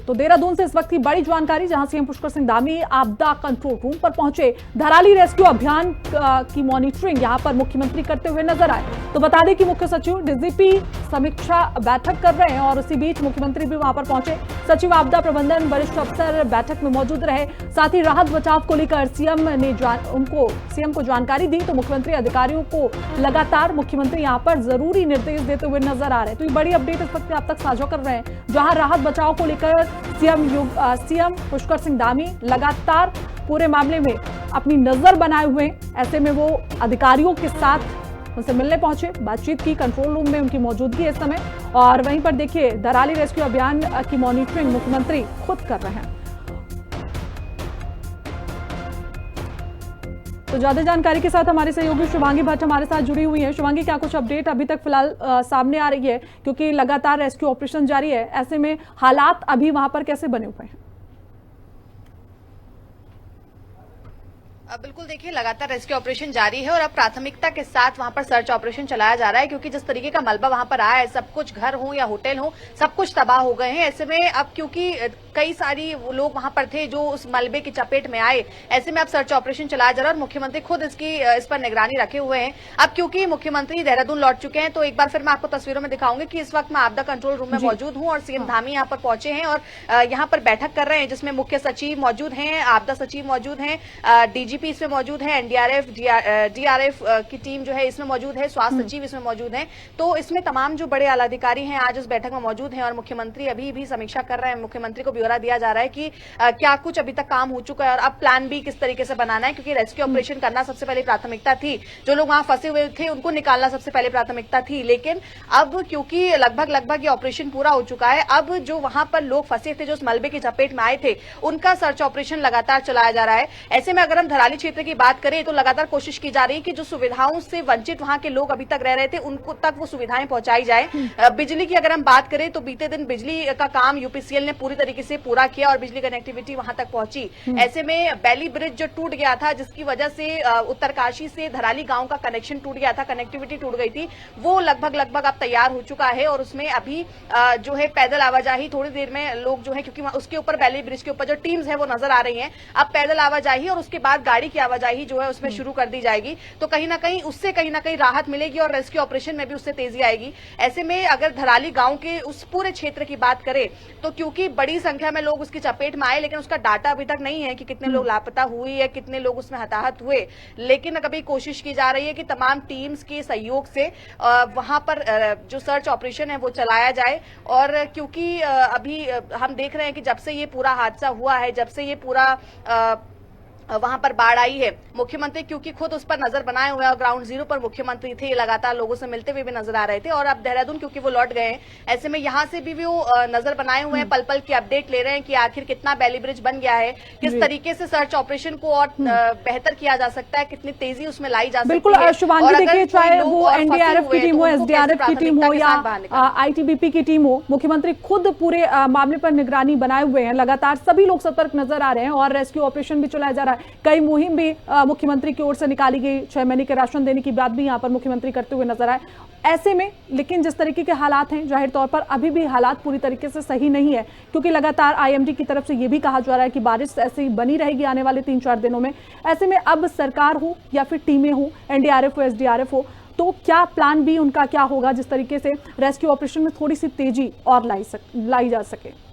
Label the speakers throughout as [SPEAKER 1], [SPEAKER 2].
[SPEAKER 1] तो देहरादून से इस वक्त की बड़ी जानकारी, जहां सीएम पुष्कर सिंह धामी आपदा कंट्रोल रूम पर पहुंचे। धराली रेस्क्यू अभियान की मॉनिटरिंग यहां पर मुख्यमंत्री करते हुए नजर आए। तो बता दें कि मुख्य सचिव डीजीपी समीक्षा बैठक कर रहे हैं और उसी बीच मुख्यमंत्री भी वहां पर पहुंचे। सचिव आपदा प्रबंधन वरिष्ठ अफसर बैठक में मौजूद रहे। साथ ही राहत बचाव को लेकर सीएम को जानकारी दी। तो मुख्यमंत्री अधिकारियों को लगातार मुख्यमंत्री यहां पर जरूरी निर्देश देते हुए नजर आ रहे हैं। तो ये बड़ी अपडेट इस वक्त आप तक साझा कर रहे हैं, जहां राहत बचाव को लेकर सीएम पुष्कर सिंह धामी लगातार पूरे मामले में अपनी नजर बनाए हुए हैं। ऐसे में वो अधिकारियों के साथ उनसे मिलने पहुंचे, बातचीत की। कंट्रोल रूम में उनकी मौजूदगी है इस समय। और वहीं पर देखिए, धराली रेस्क्यू अभियान की मॉनिटरिंग मुख्यमंत्री खुद कर रहे हैं। तो ज्यादा जानकारी के साथ हमारे सहयोगी शुभांगी भट्ट हमारे साथ जुड़ी हुई हैं। शुभांगी, क्या कुछ अपडेट अभी तक फिलहाल सामने आ रही है, क्योंकि लगातार रेस्क्यू ऑपरेशन जारी है, ऐसे में हालात अभी वहां पर कैसे बने हुए हैं?
[SPEAKER 2] बिल्कुल, देखिए लगातार रेस्क्यू ऑपरेशन जारी है और अब प्राथमिकता के साथ वहां पर सर्च ऑपरेशन चलाया जा रहा है, क्योंकि जिस तरीके का मलबा वहां पर आया है, सब कुछ घर हो या होटल हो, सब कुछ तबाह हो गए हैं। ऐसे में अब क्योंकि कई सारी लोग वहां पर थे जो उस मलबे की चपेट में आए, ऐसे में अब सर्च ऑपरेशन चलाया जा रहा है और मुख्यमंत्री खुद इस पर निगरानी रखे हुए हैं। अब क्योंकि मुख्यमंत्री देहरादून लौट चुके हैं, तो एक बार फिर मैं आपको तस्वीरों में दिखाऊंगी कि इस वक्त मैं आपदा कंट्रोल रूम में मौजूद हूं और सीएम धामी यहाँ पर पहुंचे हैं और यहाँ पर बैठक कर रहे हैं, जिसमें मुख्य सचिव मौजूद हैं, आपदा सचिव मौजूद हैं, डीजीपी इसमें मौजूद है, एनडीआरएफ डीआरएफ की टीम जो है इसमें मौजूद है, स्वास्थ्य सचिव इसमें मौजूद हैं। तो इसमें तमाम जो बड़े आला अधिकारी हैं आज इस बैठक में मौजूद हैं और मुख्यमंत्री अभी भी समीक्षा कर रहे हैं। मुख्यमंत्री को ब्यौरा दिया जा रहा है कि क्या कुछ अभी तक काम हो चुका है और अब प्लान बी किस तरीके से बनाना है, क्योंकि रेस्क्यू ऑपरेशन करना सबसे पहले प्राथमिकता थी। जो लोग वहां फंसे हुए थे उनको निकालना सबसे पहले प्राथमिकता थी, लेकिन अब क्योंकि लगभग ये ऑपरेशन पूरा हो चुका है, अब जो वहां पर लोग फंसे थे, जो उस मलबे की चपेट में आए थे, उनका सर्च ऑपरेशन लगातार चलाया जा रहा है। ऐसे में अगर हम धराली क्षेत्र की बात करें तो लगातार कोशिश की जा रही है कि जो सुविधाओं से वंचित वहां के लोग अभी तक रह रहे थे, उनको तक वो सुविधाएं पहुंचाई जाए। बिजली की अगर हम बात करें तो बीते दिन बिजली का काम यूपीसीएल ने पूरी तरीके से पूरा किया और बिजली कनेक्टिविटी वहां तक पहुंची। ऐसे में बैली ब्रिज जो टूट गया था, जिसकी वजह से उत्तरकाशी से धराली गांव का कनेक्शन टूट गया था, कनेक्टिविटी टूट गई थी, वो लगभग अब तैयार हो चुका है और उसमें अभी जो है पैदल आवाजाही थोड़ी देर में लोग जो है, क्योंकि उसके ऊपर बैली ब्रिज के ऊपर जो टीम्स है वो नजर आ रही है, अब पैदल आवाजाही और उसके बाद गाड़ी की आवाजाही जो है उसमें शुरू कर दी जाएगी। तो कहीं ना कहीं राहत मिलेगी और रेस्क्यू ऑपरेशन में भी उससे तेजी आएगी। ऐसे में अगर धराली गांव के उस पूरे क्षेत्र की बात करें तो क्योंकि बड़ी संख्या में लोग उसकी चपेट में आए, लेकिन उसका डाटा अभी तक नहीं है कि कितने लोग लापता हुए या कितने लोग उसमें हताहत हुए, लेकिन कभी कोशिश की जा रही है कि तमाम टीम्स के सहयोग से वहां पर जो सर्च ऑपरेशन है वो चलाया जाए। और क्योंकि अभी हम देख रहे हैं कि जब से ये पूरा हादसा हुआ है, जब से ये पूरा वहां पर बाढ़ आई है, मुख्यमंत्री क्योंकि खुद उस पर नजर बनाए हुए हैं और ग्राउंड जीरो पर मुख्यमंत्री थे, लगातार लोगों से मिलते हुए भी नजर आ रहे थे। और अब देहरादून क्योंकि वो लौट गए हैं, ऐसे में यहां से भी वो नजर बनाए हुए हैं, पल पल की अपडेट ले रहे हैं कि आखिर कितना बैली ब्रिज बन गया है, किस तरीके से सर्च ऑपरेशन को और बेहतर किया जा सकता है, कितनी तेजी उसमें लाई जा सकती है।
[SPEAKER 1] बिल्कुल शुभांगी, देखिए चाहे वो एनडीआरएफ की टीम हो, एसडीआरएफ की टीम हो या आईटीबीपी की टीम हो, मुख्यमंत्री खुद पूरे मामले पर निगरानी बनाए हुए हैं। लगातार सभी लोग सतर्क नजर आ रहे हैं और रेस्क्यू ऑपरेशन भी चलाया जा रहा है। कई मुहिम भी मुख्यमंत्री की ओर से निकाली गई, 6 महीने के राशन देने की बात भी यहां पर मुख्यमंत्री करते हुए नजर आए। ऐसे में लेकिन जिस तरीके के हालात हैं, जाहिर तौर पर अभी भी हालात पूरी तरीके से सही नहीं है, क्योंकि लगातार आईएमडी की तरफ से यह भी कहा जा रहा है कि बारिश ऐसे ही बनी रहेगी आने वाले 3-4 दिनों में। ऐसे में अब सरकार हो या फिर टीमें हो, एनडीआरएफ हो, एसडीआरएफ हो, तो क्या प्लान बी उनका क्या होगा जिस तरीके से रेस्क्यू ऑपरेशन में थोड़ी सी तेजी और लाई जा सके?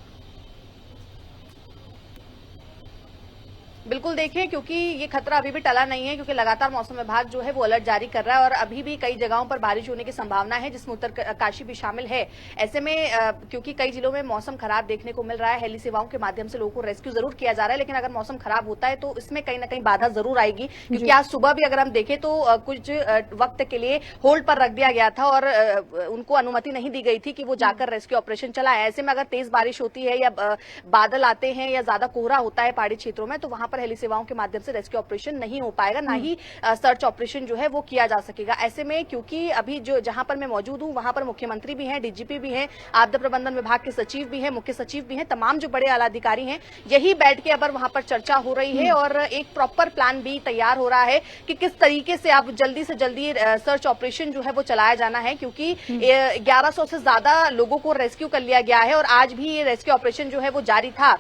[SPEAKER 2] बिल्कुल, देखिए क्योंकि ये खतरा अभी भी टला नहीं है, क्योंकि लगातार मौसम विभाग जो है वो अलर्ट जारी कर रहा है और अभी भी कई जगहों पर बारिश होने की संभावना है, जिसमें उत्तरकाशी भी शामिल है। ऐसे में क्योंकि कई जिलों में मौसम खराब देखने को मिल रहा है, हेली सेवाओं के माध्यम से लोगों को रेस्क्यू जरूर किया जा रहा है, लेकिन अगर मौसम खराब होता है तो इसमें कहीं ना कहीं बाधा जरूर आएगी। क्योंकि आज सुबह भी अगर हम देखें तो कुछ वक्त के लिए होल्ड पर रख दिया गया था और उनको अनुमति नहीं दी गई थी कि वो जाकर रेस्क्यू ऑपरेशन चलाए। ऐसे में अगर तेज बारिश होती है या बादल आते हैं या ज्यादा कोहरा होता है पहाड़ी क्षेत्रों में, तो वहां पर हेली सेवाओं के माध्यम से रेस्क्यू ऑपरेशन नहीं हो पाएगा, ना ही सर्च ऑपरेशन जो है वो किया जा सकेगा। ऐसे में क्योंकि अभी जो जहां पर मैं मौजूद हूं वहां पर मुख्यमंत्री भी हैं, डीजीपी भी हैं, आपदा प्रबंधन विभाग के सचिव भी हैं, मुख्य सचिव भी हैं, तमाम जो बड़े आला अधिकारी हैं, यही बैठ के अब वहां पर चर्चा हो रही है और एक प्रॉपर प्लान भी तैयार हो रहा है कि किस तरीके से अब जल्दी से जल्दी सर्च ऑपरेशन जो है वो चलाया जाना है, क्योंकि 1100 से ज्यादा लोगों को रेस्क्यू कर लिया गया है और आज भी ये रेस्क्यू ऑपरेशन जो है वो जारी था।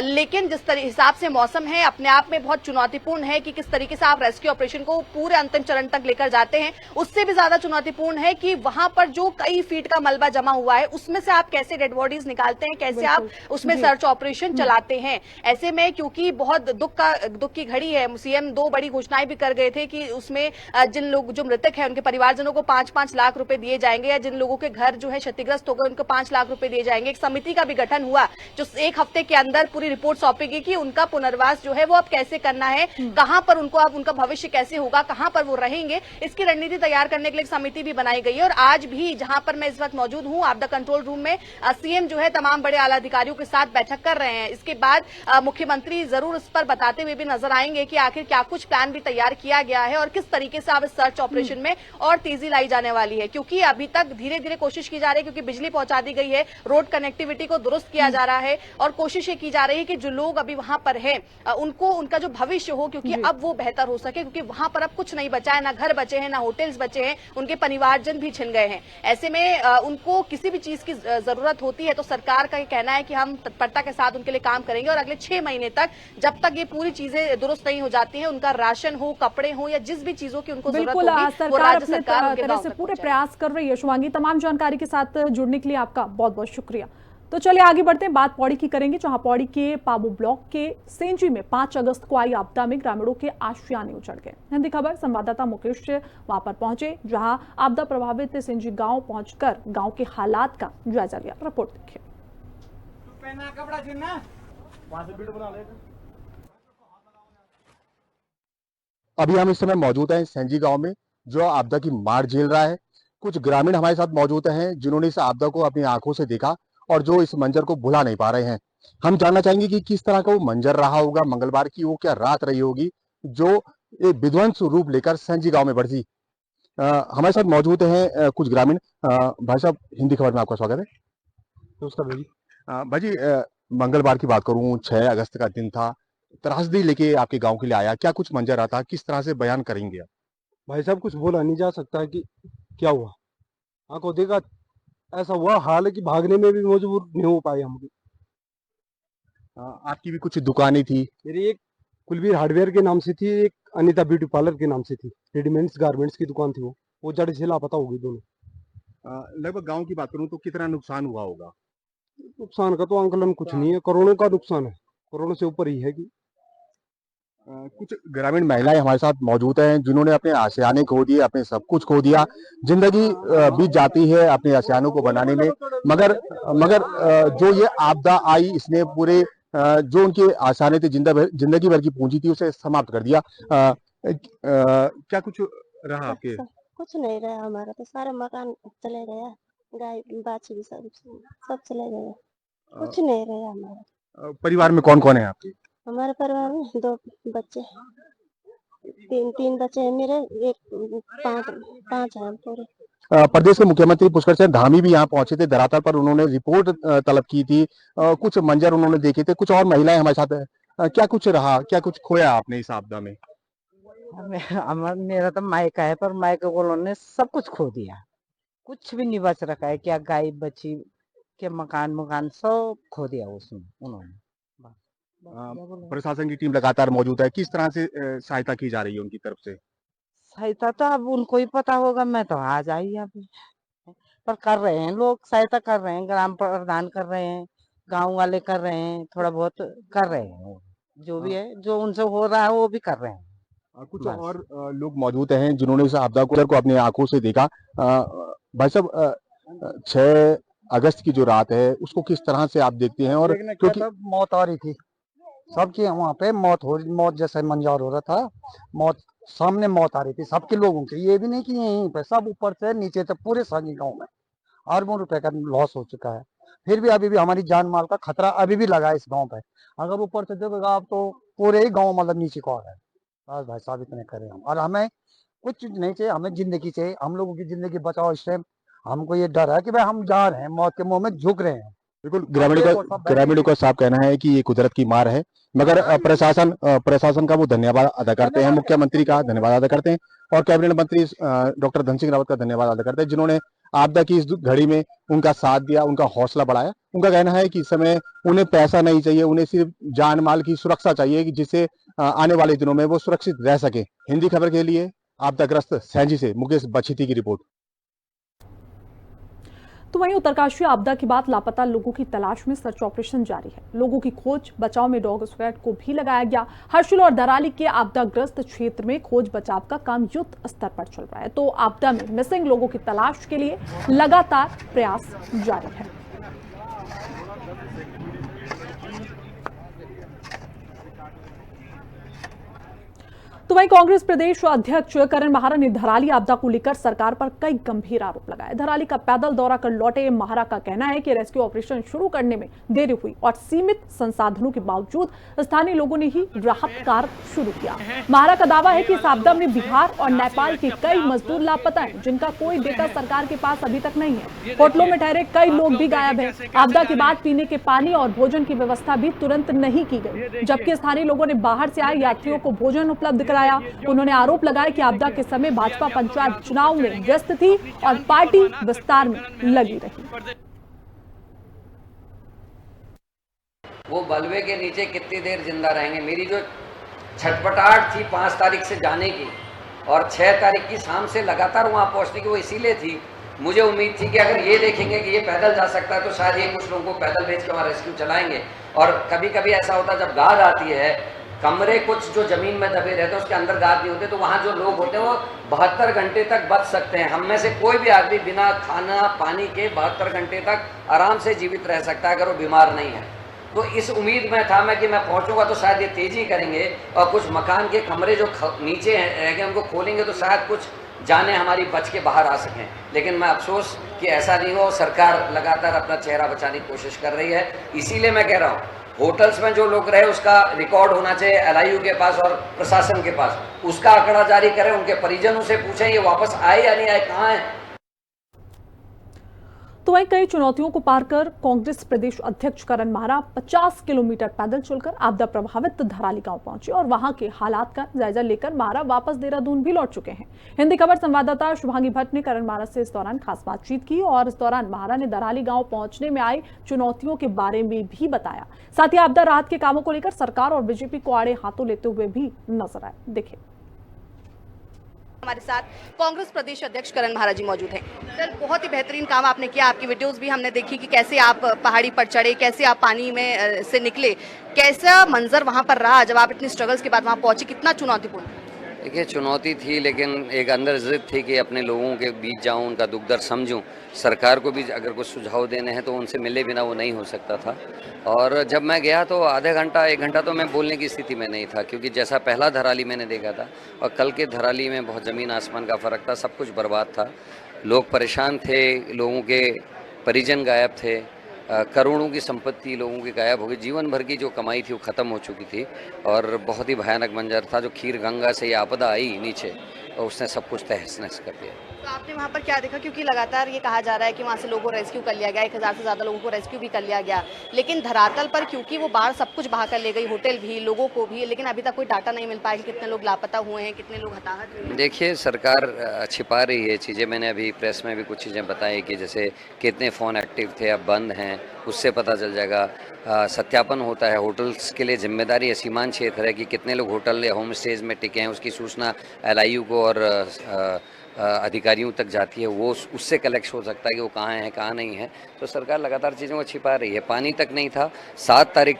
[SPEAKER 2] लेकिन जिस हिसाब से मौसम है अपने आप में बहुत चुनौतीपूर्ण है कि किस तरीके से आप रेस्क्यू ऑपरेशन को पूरे अंतिम चरण तक लेकर जाते हैं। उससे भी ज्यादा चुनौतीपूर्ण है कि वहां पर जो कई फीट का मलबा जमा हुआ है उसमें से आप कैसे डेड बॉडीज निकालते हैं, कैसे आप उसमें सर्च ऑपरेशन चलाते हैं। ऐसे में क्योंकि बहुत दुख की घड़ी है, सीएम 2 बड़ी घोषणाएं भी कर गए थे कि उसमें जिन लोग जो मृतक है उनके परिवारजनों को 5-5 लाख रुपए दिए जाएंगे या जिन लोगों के घर जो है क्षतिग्रस्त हो गए उनको 5 लाख रुपए दिए जाएंगे। एक समिति का भी गठन हुआ जो 1 हफ्ते के अंदर पूरी रिपोर्ट सौंपेगी कि उनका पुनर्वास जो है वो अब कैसे करना है, कहां पर उनको अब उनका भविष्य कैसे होगा, कहां पर वो रहेंगे, इसकी रणनीति तैयार करने के लिए एक समिति भी बनाई गई है। और आज भी जहां पर मैं इस वक्त मौजूद हूं आपदा कंट्रोल रूम में सीएम जो है तमाम बड़े आला अधिकारियों के साथ बैठक कर रहे हैं। इसके बाद मुख्यमंत्री जरूर इस पर बताते हुए भी नजर आएंगे कि आखिर क्या कुछ प्लान भी तैयार किया गया है और किस तरीके से अब इस सर्च ऑपरेशन में और तेजी लाई जाने वाली है, क्योंकि अभी तक धीरे धीरे कोशिश की जा रही है, क्योंकि बिजली पहुंचा दी गई है, रोड कनेक्टिविटी को दुरुस्त किया जा रहा है और कोशिश ये की जा रही है कि जो लोग अभी वहां पर हैं उनको उनका जो भविष्य हो, क्योंकि अब वो बेहतर हो सके, क्योंकि वहां पर अब कुछ नहीं बचा है, ना घर बचे हैं, ना होटल्स बचे हैं, उनके परिवारजन भी छिन गए हैं। ऐसे में उनको किसी भी चीज की जरूरत होती है तो सरकार का ये कहना है कि हम तत्परता के साथ उनके लिए काम करेंगे और अगले 6 महीने तक जब तक ये पूरी चीजें दुरुस्त नहीं हो जाती हैं, उनका राशन हो, कपड़े हो या जिस भी चीजों की उनको जरूरत होगी वो राज्य सरकार उनके गांव तक
[SPEAKER 1] पूरे प्रयास कर रही है। शुभांगी, तमाम जानकारी के साथ जुड़ने के लिए आपका बहुत बहुत शुक्रिया। तो चलिए आगे बढ़ते हैं, बात पौड़ी की करेंगे, जहां पौड़ी के पाबू ब्लॉक के सेंजी में 5 अगस्त को आई आपदा में ग्रामीणों के आशियाने उजड़ गए। हिंदी खबर संवाददाता मुकेश वहां पर पहुंचे, जहां आपदा प्रभावित सेंजी गांव पहुंचकर गांव के हालात का जायजा लिया। रिपोर्ट देखिए।
[SPEAKER 3] अभी हम इस समय मौजूद हैं सेंजी गांव में जो आपदा की मार झेल रहा है। कुछ ग्रामीण हमारे साथ मौजूद हैं जिन्होंने इस आपदा को अपनी आंखों से देखा और जो इस मंजर को भुला नहीं पा रहे हैं। हम जानना चाहेंगे कि किस तरह का वो मंजर रहा होगा, मंगलवार की वो क्या रात रही होगी जो एक विध्वंस रूप लेकर सेंजी गांव में बरसी। हमारे साथ मौजूद हैं कुछ ग्रामीण। भाई साहब, हिंदी खबर में आपका स्वागत है।
[SPEAKER 4] नमस्कार भाई।
[SPEAKER 3] भाजी, मंगलवार की बात करूं, 6 अगस्त का दिन था, त्रासदी लेके आपके गांव के लिए आया, क्या कुछ मंजर आता, किस तरह से बयान करेंगे आप?
[SPEAKER 4] भाई साहब, कुछ बोला नहीं जा सकता है कि क्या हुआ। आंखों देखा, ऐसा हुआ हाल है कि भागने में भी मजबूर नहीं हो पाए हम भी।
[SPEAKER 3] आपकी भी कुछ दुकानें थी?
[SPEAKER 4] मेरी एक कुलवीर हार्डवेयर के नाम से थी, एक अनीता ब्यूटी पार्लर के नाम से थी, रेडीमेड्स गारमेंट्स की दुकान थी। वो जड़ से लापता हो गई दोनों।
[SPEAKER 3] लगभग गांव की बात करूं तो कितना नुकसान हुआ होगा?
[SPEAKER 4] नुकसान का तो आंकलन कुछ नहीं है, करोड़ों का नुकसान है, करोड़ों से ऊपर ही है। कि
[SPEAKER 3] कुछ ग्रामीण महिलाएं हमारे साथ मौजूद हैं जिन्होंने अपने आशियाने खो दिए, अपने सब कुछ खो दिया। जिंदगी बीत जाती है अपने आशियानों को बनाने में, मगर जो ये आपदा आई इसने पूरे जो उनके आशियाने थे, जिंदगी भर की पूंजी थी, उसे समाप्त कर दिया। क्या कुछ रहा आपके?
[SPEAKER 5] कुछ नहीं रहा हमारा, तो सारे मकान चले गया, गाय बाछी भी सब चले गए, कुछ नहीं रहा हमारा।
[SPEAKER 3] परिवार में कौन कौन है आपके?
[SPEAKER 5] हमारे परिवार में 2 बच्चे, तीन बच्चे हैं मेरे, एक 5 हैं पूरे।
[SPEAKER 3] प्रदेश के मुख्यमंत्री पुष्कर सिंह धामी भी यहाँ पहुंचे थे धरातल पर, उन्होंने रिपोर्ट तलब की थी, कुछ मंजर उन्होंने देखे थे। कुछ और महिलाएं हमारे साथ है, क्या कुछ रहा, क्या कुछ खोया आपने इस आपदा में?
[SPEAKER 6] मेरा तो मायका है, पर मायके को उन्होंने सब कुछ खो दिया, कुछ भी नहीं बच रखा है। क्या गाय बची, क्या मकान सब खो दिया उसमें उन्होंने।
[SPEAKER 3] प्रशासन की टीम लगातार मौजूद है, किस तरह से सहायता की जा रही है उनकी तरफ से?
[SPEAKER 6] सहायता तो अब उनको ही पता होगा, मैं तो आ जाइए अभी, पर कर रहे हैं लोग, सहायता कर रहे हैं, ग्राम प्रधान कर रहे हैं, गांव वाले कर रहे हैं, थोड़ा बहुत कर रहे हैं, जो भी है जो उनसे हो रहा है वो भी कर रहे हैं।
[SPEAKER 3] कुछ और लोग मौजूद हैं जिन्होंने इस आपदा को अपनी आंखों से देखा। भाई साहब, 6 अगस्त की जो रात है उसको किस तरह से आप देखते हैं? और
[SPEAKER 7] क्योंकि मौत आ रही थी सबकी, वहाँ पे मौत जैसा मंजर हो रहा था, मौत सामने मौत आ रही थी सबके लोगों की। ये भी नहीं कि यहीं पे, सब ऊपर से नीचे तक पूरे सागी गांव में अरबों रुपए का लॉस हो चुका है। फिर भी अभी भी हमारी जान माल का खतरा अभी भी लगा है इस गांव पे। अगर ऊपर से देखोगे आप तो पूरे ही गांव मतलब नीचे को आ गए। बस भाई साहब इतने करें हम, और हमें कुछ नहीं चाहिए, हमें जिंदगी चाहिए। हम लोगों की जिंदगी बचाओ इस टाइम। हमको ये डर है कि भाई हम जा रहे हैं, मौत के मुंह में झुक रहे हैं।
[SPEAKER 3] बिल्कुल, ग्रामीणों का साफ कहना है कि ये कुदरत की मार है, मगर प्रशासन का वो धन्यवाद अदा करते हैं, मुख्यमंत्री का धन्यवाद अदा करते हैं और कैबिनेट मंत्री डॉक्टर धन सिंह रावत का धन्यवाद अदा करते हैं, जिन्होंने आपदा की इस घड़ी में उनका साथ दिया, उनका हौसला बढ़ाया। उनका कहना है कि इस समय उन्हें पैसा नहीं चाहिए, उन्हें सिर्फ जान माल की सुरक्षा चाहिए, कि जिससे आने वाले दिनों में वो सुरक्षित रह सके। हिंदी खबर के लिए आपदाग्रस्त सैंजी से मुकेश बछिती की रिपोर्ट।
[SPEAKER 1] तो वहीं उत्तरकाशी आपदा के बाद लापता लोगों की तलाश में सर्च ऑपरेशन जारी है। लोगों की खोज बचाव में डॉग स्क्वाड को भी लगाया गया। हर्षिल और धराली के आपदाग्रस्त क्षेत्र में खोज बचाव का काम युद्ध स्तर पर चल रहा है, तो आपदा में मिसिंग लोगों की तलाश के लिए लगातार प्रयास जारी है। तो वहीं कांग्रेस प्रदेश अध्यक्ष करण माहरा ने धराली आपदा को लेकर सरकार पर कई गंभीर आरोप लगाए। धराली का पैदल दौरा कर लौटे माहरा का कहना है कि रेस्क्यू ऑपरेशन शुरू करने में देरी हुई और सीमित संसाधनों के बावजूद स्थानीय लोगों ने ही राहत कार्य शुरू किया। माहरा का दावा है कि इस आपदा में बिहार और नेपाल के कई मजदूर लापता हैं, जिनका कोई डेटा सरकार के पास अभी तक नहीं है। होटलों में ठहरे कई लोग भी गायब हैं। आपदा के बाद पीने के पानी और भोजन की व्यवस्था भी तुरंत नहीं की गई, जबकि स्थानीय लोगों ने बाहर से आए यात्रियों को भोजन उपलब्ध कराया। उन्होंने आरोप लगाया कि आपदा के समय भाजपा पंचायत चुनाव में व्यस्त थी और पार्टी विस्तार में लगी रही।
[SPEAKER 8] वो बलवे के नीचे कितनी देर जिंदा रहेंगे। मेरी जो छटपटाहट थी 5 तारीख से जाने की और 6 तारीख की शाम से लगातार वहां पहुंचने की, वो इसीलिए थी, मुझे उम्मीद थी कि अगर ये देखेंगे कि ये पैदल जा सकता है तो शायद ये कुछ लोगों को पैदल भेज के वहां रेस्क्यू चलाएंगे। और कभी कभी ऐसा होता जब गाद आती है, कमरे कुछ जो जमीन में दबे रहते हैं उसके अंदर गाद नहीं होते, तो वहाँ जो लोग होते हैं वो 72 घंटे तक बच सकते हैं। हम में से कोई भी आदमी बिना खाना पानी के 72 घंटे तक आराम से जीवित रह सकता है अगर वो बीमार नहीं है। तो इस उम्मीद में था मैं कि मैं पहुंचूंगा तो शायद ये तेजी करेंगे और कुछ मकान के कमरे जो नीचे रह गए उनको खोलेंगे तो शायद कुछ जाने हमारी बच के बाहर आ सकें। लेकिन मैं अफसोस कि ऐसा नहीं हुआ। सरकार लगातार अपना चेहरा बचाने की कोशिश कर रही है। इसीलिए मैं कह रहा हूँ होटल्स में जो लोग रहे उसका रिकॉर्ड होना चाहिए LIU के पास और प्रशासन के पास, उसका आंकड़ा जारी करें, उनके परिजनों से पूछें ये वापस आए या नहीं आए, कहाँ है।
[SPEAKER 1] तो वहीं कई चुनौतियों को पार कर कांग्रेस प्रदेश अध्यक्ष करण माहरा 50 किलोमीटर पैदल चलकर आपदा प्रभावित धराली गांव पहुंचे और वहां के हालात का जायजा लेकर माहरा वापस देहरादून भी लौट चुके हैं। हिंदी खबर संवाददाता शुभांगी भट्ट ने करण माहरा से इस दौरान खास बातचीत की और इस दौरान माहरा ने धराली गांव पहुंचने में आई चुनौतियों के बारे में भी बताया। साथ ही आपदा राहत के कामों को लेकर सरकार और बीजेपी को आड़े हाथों लेते हुए भी नजर आए। देखिए,
[SPEAKER 2] हमारे साथ कांग्रेस प्रदेश अध्यक्ष करण माहरा जी मौजूद हैं। सर, बहुत ही बेहतरीन काम आपने किया। आपकी वीडियोस भी हमने देखी कि कैसे आप पहाड़ी पर चढ़े, कैसे आप पानी में से निकले, कैसा मंजर वहां पर रहा जब आप इतनी स्ट्रगल्स के बाद वहां पहुंचे, कितना चुनौतीपूर्ण?
[SPEAKER 8] देखिए, चुनौती थी लेकिन एक अंदर जिद थी कि अपने लोगों के बीच जाऊं, उनका दुख दर्द समझूं। सरकार को भी अगर कुछ सुझाव देने हैं तो उनसे मिले बिना वो नहीं हो सकता था। और जब मैं गया तो आधे घंटा 1 घंटा तो मैं बोलने की स्थिति में नहीं था, क्योंकि जैसा पहला धराली मैंने देखा था और कल के धराली में बहुत ज़मीन आसमान का फ़र्क था। सब कुछ बर्बाद था, लोग परेशान थे, लोगों के परिजन गायब थे, करोड़ों की संपत्ति लोगों की गायब हो गई, जीवन भर की जो कमाई थी वो ख़त्म हो चुकी थी और बहुत ही भयानक मंजर था। जो खीर गंगा से ये आपदा आई नीचे और उसने सब कुछ तहस नहस कर दिया।
[SPEAKER 2] तो आपने वहां पर क्या देखा? क्योंकि लगातार ये कहा जा रहा है कि वहां से लोगों को रेस्क्यू कर लिया गया, 1000 से ज़्यादा लोगों को रेस्क्यू भी कर लिया गया, लेकिन धरातल पर क्योंकि वो बाढ़ सब कुछ बहा कर ले गई, होटल भी, लोगों को भी, लेकिन अभी तक कोई डाटा नहीं मिल पाया कि कितने लोग लापता हुए हैं, कितने लोग हताहत हुए हैं।
[SPEAKER 8] देखिए, सरकार छिपा रही है चीज़ें। मैंने अभी प्रेस में भी कुछ चीज़ें बताई कि जैसे कितने फ़ोन एक्टिव थे, अब बंद हैं, उससे पता चल जाएगा। सत्यापन होता है। होटल्स के लिए जिम्मेदारी है, सीमांत क्षेत्र है कि कितने लोग होटल या होम स्टेज में टिके हैं, उसकी सूचना LIU को और अधिकारियों तक जाती है। वो उससे कलेक्ट हो सकता है कि वो कहाँ हैं कहाँ नहीं है। तो सरकार लगातार चीज़ों को छिपा रही है। पानी तक नहीं था। 7 तारीख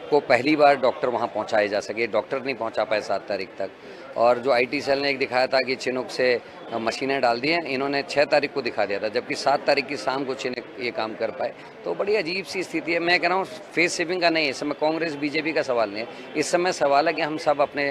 [SPEAKER 8] को पहली बार डॉक्टर वहाँ पहुँचाए जा सके, डॉक्टर नहीं पहुँचा पाए 7 तारीख तक। और जो IT सेल ने एक दिखाया था कि चिनुक से मशीनें डाल दी हैं, इन्होंने 6 तारीख को दिखा दिया था, जबकि 7 तारीख की शाम को चिनुक ये काम कर पाए। तो बड़ी अजीब सी स्थिति है। मैं कह रहा हूँ फेस शिपिंग का नहीं है, इस समय कांग्रेस बीजेपी का सवाल नहीं है, इस समय सवाल है कि हम सब अपने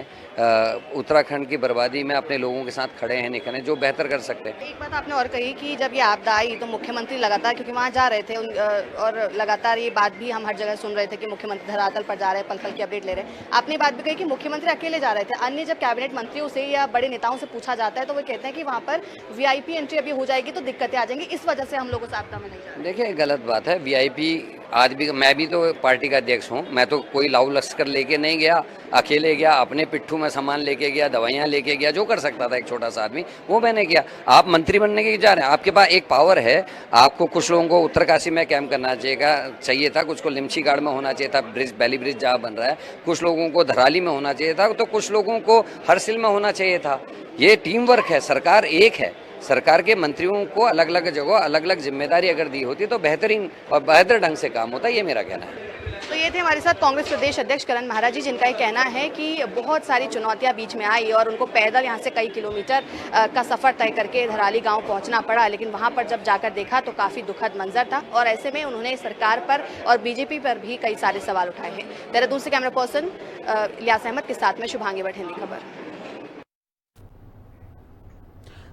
[SPEAKER 8] उत्तराखंड की बर्बादी में अपने लोगों के साथ खड़े हैं, नहीं खड़े, जो बेहतर कर सकते हैं।
[SPEAKER 2] एक बात आपने और कही कि जब ये आपदा आई तो मुख्यमंत्री लगातार, क्योंकि वहाँ जा रहे थे और लगातार ये बात भी हम हर जगह सुन रहे थे कि मुख्यमंत्री धरातल पर जा रहे हैं, पल पल की अपडेट ले रहे हैं। आपने बात भी कही कि मुख्यमंत्री अकेले जा रहे थे, अन्य जब कैबिनेट मंत्रियों से या बड़े नेताओं से पूछा जाता है तो वो कहते हैं कि वहाँ पर VIP एंट्री अभी हो जाएगी तो दिक्कतें आ जाएंगी, इस वजह से हम लोग उस आपदा में नहीं जा रहे।
[SPEAKER 8] देखिए गलत बात है। VIP आज भी, मैं भी तो पार्टी का अध्यक्ष हूँ, मैं तो कोई लाऊ लश्कर लेके नहीं गया, अकेले गया, अपने पिट्ठू में सामान लेके गया, दवाइयाँ लेके गया, जो कर सकता था एक छोटा सा आदमी वो मैंने किया। आप मंत्री बनने के जा रहे हैं, आपके पास एक पावर है, आपको कुछ लोगों को उत्तरकाशी में कैंप करना चाहिए था, कुछ को लिमची गाड़ में होना चाहिए था, ब्रिज बैली ब्रिज जहाँ बन रहा है, कुछ लोगों को धराली में होना चाहिए था, तो कुछ लोगों को हरसिल में होना चाहिए था। ये टीम वर्क है, सरकार एक है, सरकार के मंत्रियों को अलग अलग जगह अलग अलग जिम्मेदारी अगर दी होती तो बेहतरीन और बेहतर ढंग से काम होता, ये मेरा कहना है।
[SPEAKER 2] तो ये थे हमारे साथ कांग्रेस प्रदेश अध्यक्ष करण महारा जी, जिनका ये कहना है कि बहुत सारी चुनौतियां बीच में आई और उनको पैदल यहाँ से कई किलोमीटर का सफर तय करके धराली गांव पहुंचना पड़ा, लेकिन वहां पर जब जाकर देखा तो काफी दुखद मंजर था और ऐसे में उन्होंने सरकार पर और बीजेपी पर भी कई सारे सवाल उठाए हैं। देहरादून से कैमरा पर्सन इलियास अहमद के साथ में शुभांगी भट्ट, हिंदी खबर।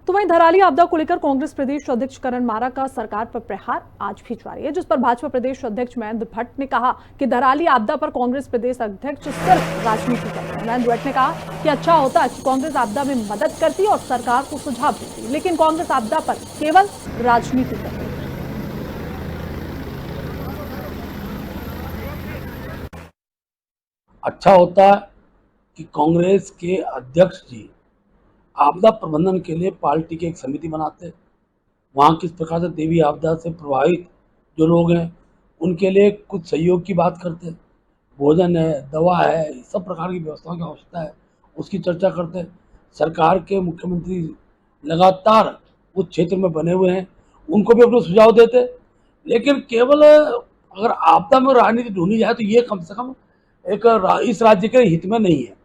[SPEAKER 1] तो वहीं धराली आपदा को लेकर कांग्रेस प्रदेश अध्यक्ष करण महारा का सरकार पर प्रहार आज भी जारी है, जिस पर भाजपा प्रदेश अध्यक्ष महेंद्र भट्ट ने कहा कि धराली आपदा पर कांग्रेस प्रदेश अध्यक्ष सिर्फ राजनीति करते हैं। महेंद्र भट्ट ने कहा कि अच्छा होता कि कांग्रेस आपदा में मदद करती और सरकार को सुझाव देती, लेकिन कांग्रेस आपदा पर केवल राजनीति करती है।
[SPEAKER 9] अच्छा होता कि कांग्रेस के अध्यक्ष जी आपदा प्रबंधन के लिए पार्टी की एक समिति बनाते, वहाँ किस प्रकार से देवी आपदा से प्रभावित जो लोग हैं उनके लिए कुछ सहयोग की बात करते, भोजन है, दवा है, सब प्रकार की व्यवस्थाओं की आवश्यकता है, उसकी चर्चा करते। सरकार के मुख्यमंत्री लगातार उस क्षेत्र में बने हुए हैं, उनको भी अपने सुझाव देते, लेकिन केवल अगर आपदा में राजनीति ढूंढी जाए तो ये कम से कम एक इस राज्य के हित में नहीं है।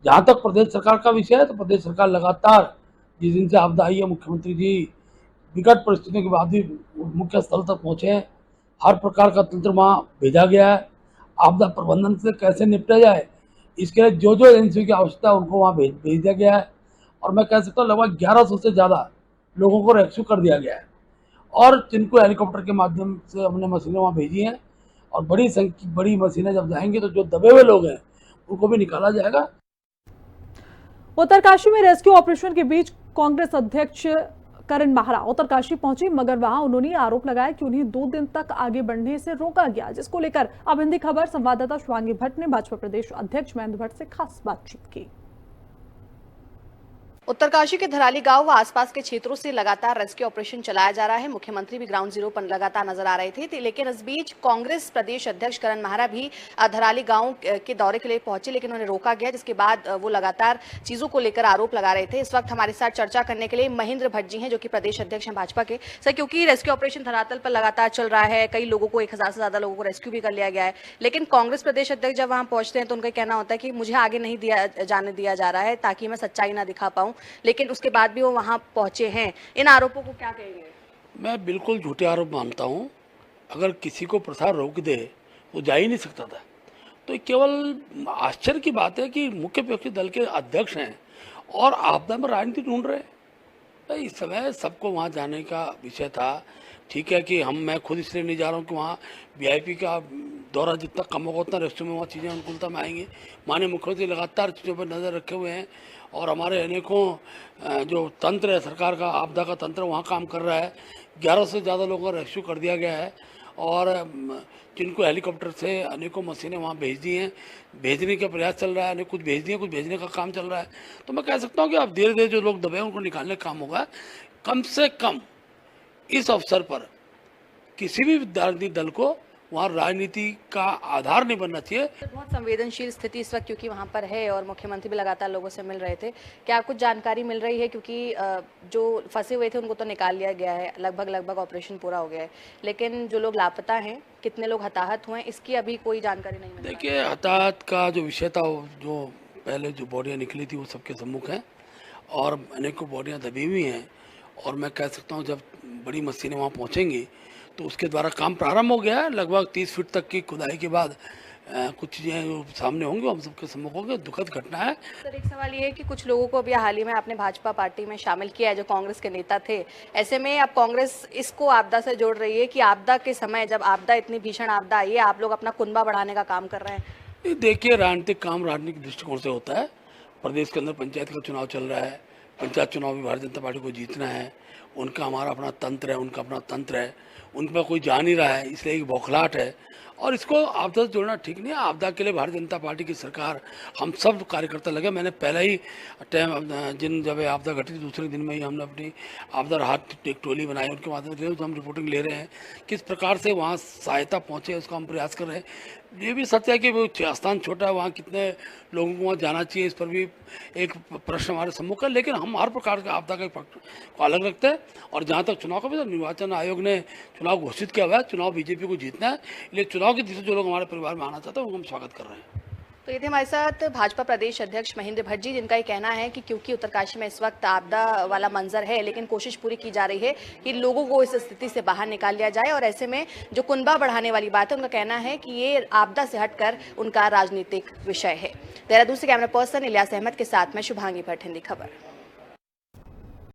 [SPEAKER 9] जहाँ तक प्रदेश सरकार का विषय है तो प्रदेश सरकार लगातार जिस दिन से आपदा आई है, मुख्यमंत्री जी विकट परिस्थितियों के बाद भी मुख्य स्थल तक पहुँचे हैं, हर प्रकार का तंत्र वहाँ भेजा गया है। आपदा प्रबंधन से कैसे निपटा जाए इसके लिए जो एजेंसियों की आवश्यकता है उनको वहाँ भेज दिया गया है और मैं कह सकता हूँ लगभग 1100 से ज़्यादा लोगों को रेस्क्यू कर दिया गया है और जिनको हेलीकॉप्टर के माध्यम से हमने मशीनें वहाँ भेजी हैं और बड़ी मशीनें जब जाएंगी तो जो दबे हुए लोग हैं उनको भी निकाला जाएगा।
[SPEAKER 1] उत्तरकाशी में रेस्क्यू ऑपरेशन के बीच कांग्रेस अध्यक्ष करण महारा उत्तरकाशी पहुंचे, मगर वहां उन्होंने आरोप लगाया कि उन्हें 2 दिन तक आगे बढ़ने से रोका गया, जिसको लेकर अब हिंदी खबर संवाददाता शुभांगी भट्ट ने भाजपा प्रदेश अध्यक्ष महेंद्र भट्ट से खास बातचीत की।
[SPEAKER 2] उत्तरकाशी के धराली गांव व आसपास के क्षेत्रों से लगातार रेस्क्यू ऑपरेशन चलाया जा रहा है। मुख्यमंत्री भी ग्राउंड जीरो पर लगातार नजर आ रहे थे, लेकिन इस बीच कांग्रेस प्रदेश अध्यक्ष करण महारा भी धराली गांव के दौरे के लिए पहुंचे, लेकिन उन्हें रोका गया, जिसके बाद वो लगातार चीजों को लेकर आरोप लगा रहे थे। इस वक्त हमारे साथ चर्चा करने के लिए महेंद्र भट्ट जी हैं, जो कि प्रदेश अध्यक्ष हैं भाजपा के। सर, क्योंकि रेस्क्यू ऑपरेशन धरातल पर लगातार चल रहा है, कई लोगों को 1000 से ज्यादा लोगों को रेस्क्यू भी कर लिया गया है, लेकिन कांग्रेस प्रदेश अध्यक्ष जब वहां पहुंचते हैं तो उनका कहना होता है कि मुझे आगे नहीं जाने दिया जा रहा है ताकि मैं सच्चाई ना दिखा पाऊं, लेकिन उसके बाद भी वो वहां पहुंचे हैं। इन आरोपों को क्या कहेंगे?
[SPEAKER 9] मैं बिल्कुल झूठे आरोप मानता हूं। अगर किसी को प्रसार रोक दे तो जा ही नहीं सकता था। तो केवल आश्चर्य की बात है कि मुख्य विपक्षी दल के अध्यक्ष हैं और आपदा में राजनीति ढूंढ रहे हैं। इस समय सबको वहां जाने का विषय था। ठीक है कि मैं खुद इसलिए नहीं जा रहा हूँ कि वहाँ VIP का दौरा जितना कम होगा उतना रेस्क्यू में वहाँ चीज़ें अनुकूलता में आएंगी। माननीय मुख्यमंत्री लगातार चीज़ों पर नज़र रखे हुए हैं और हमारे अनेकों जो तंत्र है सरकार का, आपदा का तंत्र वहाँ काम कर रहा है। 1100 से ज़्यादा लोगों को रेस्क्यू कर दिया गया है और जिनको हेलीकॉप्टर से अनेकों मशीनें वहाँ भेज दी हैं, भेजने का प्रयास चल रहा है, कुछ भेज दिए, कुछ भेजने का काम चल रहा है। तो मैं कह सकता हूँ कि अब धीरे धीरे जो लोग दबे हैं उनको निकालने का काम होगा। कम से कम इस अवसर पर किसी भी राजनीतिक दल को वहाँ राजनीति का आधार नहीं बनना चाहिए।
[SPEAKER 2] बहुत संवेदनशील स्थिति इस वक्त क्योंकि वहाँ पर है और मुख्यमंत्री भी लगातार लोगों से मिल रहे थे। क्या कुछ जानकारी मिल रही है? क्योंकि जो फंसे हुए थे उनको तो निकाल लिया गया है, लगभग ऑपरेशन पूरा हो गया है, लेकिन जो लोग लापता हैं, कितने लोग हताहत हुए हैं, इसकी अभी कोई जानकारी नहीं मिली।
[SPEAKER 9] देखिए, हताहत का जो विषय था जो पहले जो बॉडियाँ निकली थी वो सबके सम्मुख हैं और अनेकों बॉडियाँ दबी हुई हैं और मैं कह सकता हूँ जब बड़ी मशीनें वहाँ पहुँचेंगी तो उसके द्वारा काम प्रारंभ हो गया है। लगभग 30 फीट तक की खुदाई के बाद कुछ चीज़ें सामने होंगी, हम सबके सम्मुख होंगे। दुखद घटना है।
[SPEAKER 2] सर, एक सवाल ये है कि कुछ लोगों को अभी हाल ही में आपने भाजपा पार्टी में शामिल किया है जो कांग्रेस के नेता थे, ऐसे में अब कांग्रेस इसको आपदा से जोड़ रही है कि आपदा के समय जब आपदा इतनी भीषण आपदा आई है आप लोग अपना कुनबा बढ़ाने का काम कर रहे हैं।
[SPEAKER 9] ये देखिए, राजनीतिक काम राजनीतिक दृष्टिकोण से होता है। प्रदेश के अंदर पंचायत का चुनाव चल रहा है, पंचायत चुनाव में भारतीय जनता पार्टी को जीतना है। उनका हमारा अपना तंत्र है, उनका अपना तंत्र है, उन पर कोई जा नहीं रहा है, इसलिए एक बौखलाहट है और इसको आपदा से जोड़ना ठीक नहीं है। आपदा के लिए भारतीय जनता पार्टी की सरकार, हम सब कार्यकर्ता लगे। मैंने पहले ही टाइम जब आपदा घटी दूसरे दिन में ही हमने अपनी आपदा राहत एक टोली बनाई, उनके माध्यम से हम रिपोर्टिंग ले रहे हैं किस प्रकार से वहाँ सहायता पहुँचे, उसका हम प्रयास कर रहे हैं। ये भी सत्य है कि वो स्थान छोटा है, वहाँ कितने लोगों को वहाँ जाना चाहिए, इस पर भी एक प्रश्न हमारे सम्मुख है। लेकिन हम हर प्रकार के आपदा के पक्ष को अलग रखते हैं और जहाँ तक चुनाव का भी, तो निर्वाचन आयोग ने चुनाव घोषित किया हुआ है, चुनाव बीजेपी को जीतना है, इसलिए चुनाव की दिशा जो लोग हमारे परिवार में आना चाहते हैं वो हम स्वागत कर रहे हैं।
[SPEAKER 2] तो ये थे हमारे साथ भाजपा प्रदेश अध्यक्ष महेंद्र भट्ट जी, जिनका ये कहना है कि क्योंकि उत्तरकाशी में इस वक्त आपदा वाला मंजर है, लेकिन कोशिश पूरी की जा रही है कि लोगों को इस स्थिति से बाहर निकाल लिया जाए और ऐसे में जो कुनबा बढ़ाने वाली बात है, उनका कहना है कि ये आपदा से हटकर उनका राजनीतिक विषय है। देहरादून से कैमरा पर्सन इलियास अहमद के साथ मैं शुभांगी भट्ट, हिंदी खबर।